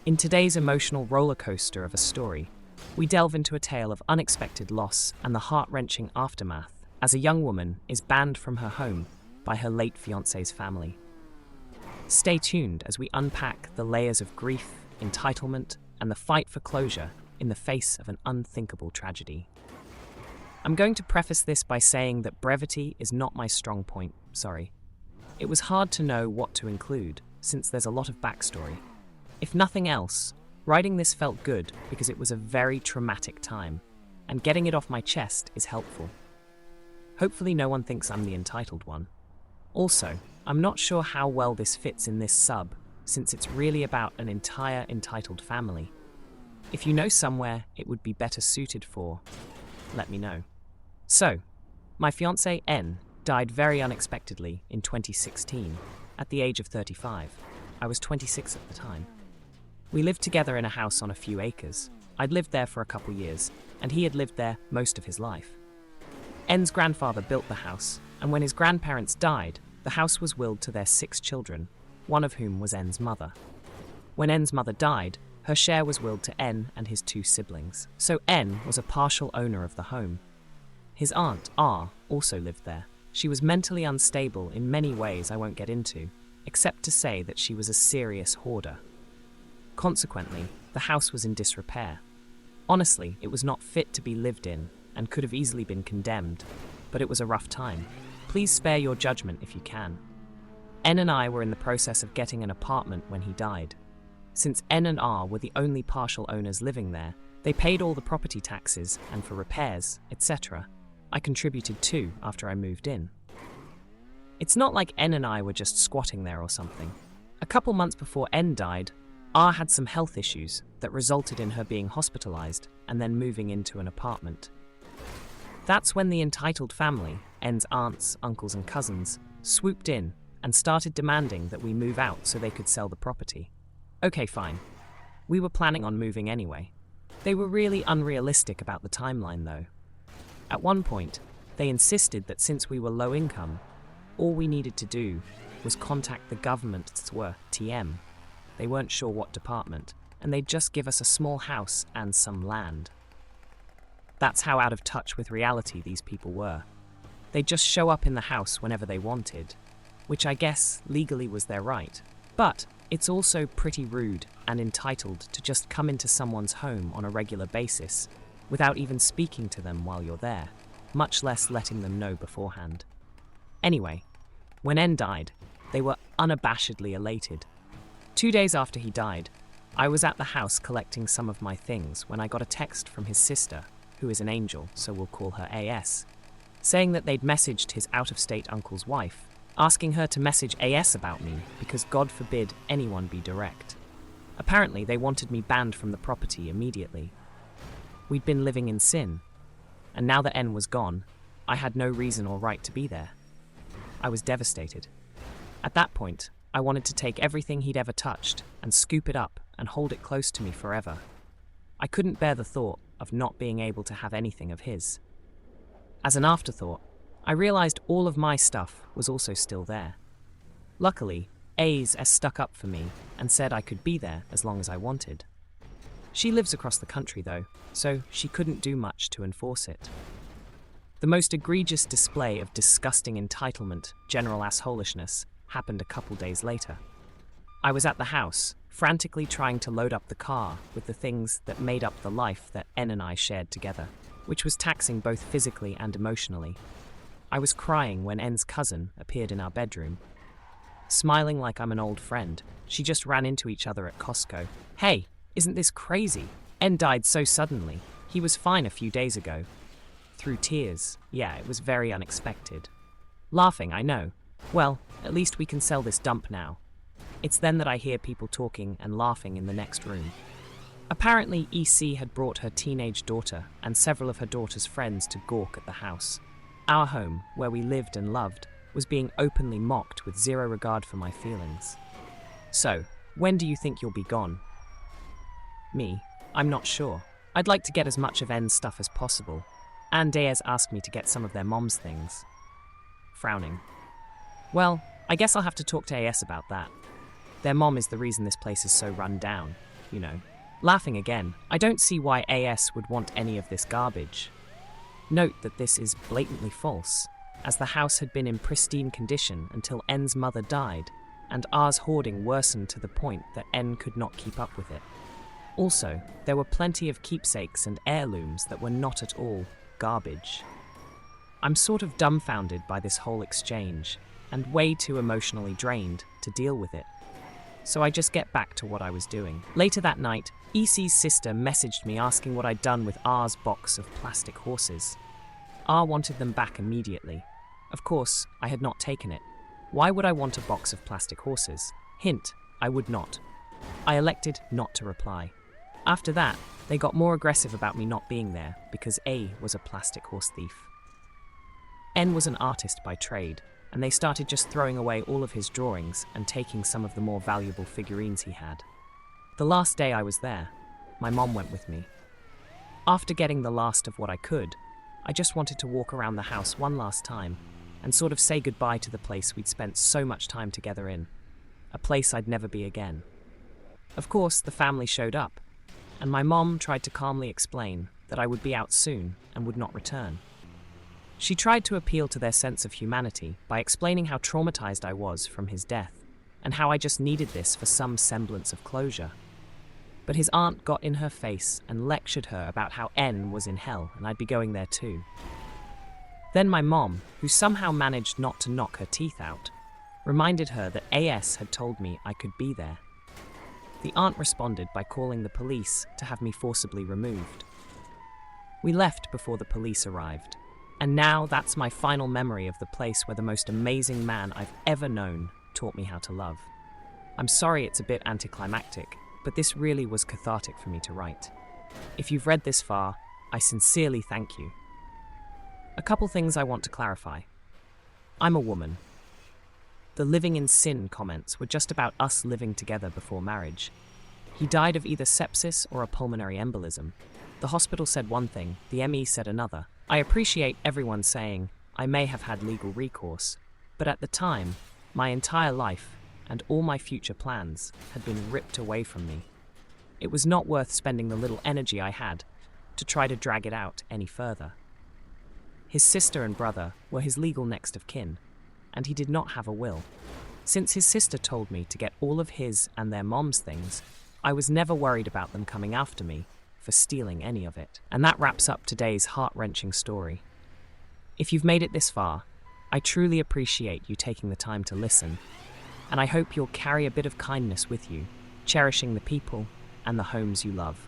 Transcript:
In today's emotional roller coaster of a story, we delve into a tale of unexpected loss and the heart-wrenching aftermath as a young woman is banned from her home by her late fiance's family. Stay tuned as we unpack the layers of grief, entitlement, and the fight for closure in the face of an unthinkable tragedy. I'm going to preface this by saying that brevity is not my strong point, sorry. It was hard to know what to include, since there's a lot of backstory. If nothing else, writing this felt good because it was a very traumatic time, and getting it off my chest is helpful. Hopefully no one thinks I'm the entitled one. Also, I'm not sure how well this fits in this sub, since it's really about an entire entitled family. If you know somewhere it would be better suited for, let me know. So, my fiancé N died very unexpectedly in 2016, at the age of 35. I was 26 at the time. We lived together in a house on a few acres. I'd lived there for a couple years, and he had lived there most of his life. N's grandfather built the house, and when his grandparents died, the house was willed to their 6 children, one of whom was N's mother. When N's mother died, her share was willed to N and his 2 siblings, so N was a partial owner of the home. His aunt, R, also lived there. She was mentally unstable in many ways I won't get into, except to say that she was a serious hoarder. Consequently, the house was in disrepair. Honestly, it was not fit to be lived in and could have easily been condemned, but it was a rough time. Please spare your judgment if you can. N and I were in the process of getting an apartment when he died. Since N and R were the only partial owners living there, they paid all the property taxes and for repairs, etc. I contributed too after I moved in. It's not like N and I were just squatting there or something. A couple months before N died, R had some health issues that resulted in her being hospitalized and then moving into an apartment. That's when the entitled family, N's aunts, uncles and cousins, swooped in and started demanding that we move out so they could sell the property. Okay, fine. We were planning on moving anyway. They were really unrealistic about the timeline though. At one point, they insisted that since we were low income, all we needed to do was contact the government's TM. They weren't sure what department, and they'd just give us a small house and some land. That's how out of touch with reality these people were. They'd just show up in the house whenever they wanted, which I guess legally was their right. But it's also pretty rude and entitled to just come into someone's home on a regular basis without even speaking to them while you're there, much less letting them know beforehand. Anyway, when N died, they were unabashedly elated. 2 days after he died, I was at the house collecting some of my things when I got a text from his sister, who is an angel, so we'll call her AS, saying that they'd messaged his out-of-state uncle's wife, asking her to message AS about me because God forbid anyone be direct. Apparently, they wanted me banned from the property immediately. We'd been living in sin, and now that N was gone, I had no reason or right to be there. I was devastated. At that point, I wanted to take everything he'd ever touched and scoop it up and hold it close to me forever. I couldn't bear the thought of not being able to have anything of his. As an afterthought, I realized all of my stuff was also still there. Luckily, A's stuck up for me and said I could be there as long as I wanted. She lives across the country though, so she couldn't do much to enforce it. The most egregious display of disgusting entitlement, general assholishness, happened a couple days later. I was at the house, frantically trying to load up the car with the things that made up the life that N and I shared together, which was taxing both physically and emotionally. I was crying when N's cousin appeared in our bedroom. Smiling like I'm an old friend, she just ran into each other at Costco. Hey, isn't this crazy? N died so suddenly. He was fine a few days ago. Through tears. Yeah, it was very unexpected. Laughing, I know. Well, at least we can sell this dump now. It's then that I hear people talking and laughing in the next room. Apparently, EC had brought her teenage daughter and several of her daughter's friends to gawk at the house. Our home, where we lived and loved, was being openly mocked with zero regard for my feelings. So, when do you think you'll be gone? Me? I'm not sure. I'd like to get as much of N's stuff as possible. And Deyes asked me to get some of their mom's things. Frowning. Well, I guess I'll have to talk to AS about that. Their mom is the reason this place is so run down. Laughing again, I don't see why AS would want any of this garbage. Note that this is blatantly false, as the house had been in pristine condition until N's mother died, and R's hoarding worsened to the point that N could not keep up with it. Also, there were plenty of keepsakes and heirlooms that were not at all garbage. I'm sort of dumbfounded by this whole exchange, and way too emotionally drained to deal with it. So I just get back to what I was doing. Later that night, EC's sister messaged me asking what I'd done with R's box of plastic horses. R wanted them back immediately. Of course, I had not taken it. Why would I want a box of plastic horses? Hint, I would not. I elected not to reply. After that, they got more aggressive about me not being there because A was a plastic horse thief. N was an artist by trade, and they started just throwing away all of his drawings and taking some of the more valuable figurines he had. The last day I was there, my mom went with me. After getting the last of what I could, I just wanted to walk around the house one last time and sort of say goodbye to the place we'd spent so much time together in, a place I'd never be again. Of course, the family showed up, and my mom tried to calmly explain that I would be out soon and would not return. She tried to appeal to their sense of humanity by explaining how traumatized I was from his death and how I just needed this for some semblance of closure. But his aunt got in her face and lectured her about how N was in hell and I'd be going there too. Then my mom, who somehow managed not to knock her teeth out, reminded her that AS had told me I could be there. The aunt responded by calling the police to have me forcibly removed. We left before the police arrived. And now that's my final memory of the place where the most amazing man I've ever known taught me how to love. I'm sorry it's a bit anticlimactic, but this really was cathartic for me to write. If you've read this far, I sincerely thank you. A couple things I want to clarify. I'm a woman. The living in sin comments were just about us living together before marriage. He died of either sepsis or a pulmonary embolism. The hospital said one thing, the ME said another. I appreciate everyone saying I may have had legal recourse, but at the time, my entire life and all my future plans had been ripped away from me. It was not worth spending the little energy I had to try to drag it out any further. His sister and brother were his legal next of kin, and he did not have a will. Since his sister told me to get all of his and their mom's things, I was never worried about them coming after me for stealing any of it. And that wraps up today's heart-wrenching story. If you've made it this far, I truly appreciate you taking the time to listen, and I hope you'll carry a bit of kindness with you, cherishing the people and the homes you love.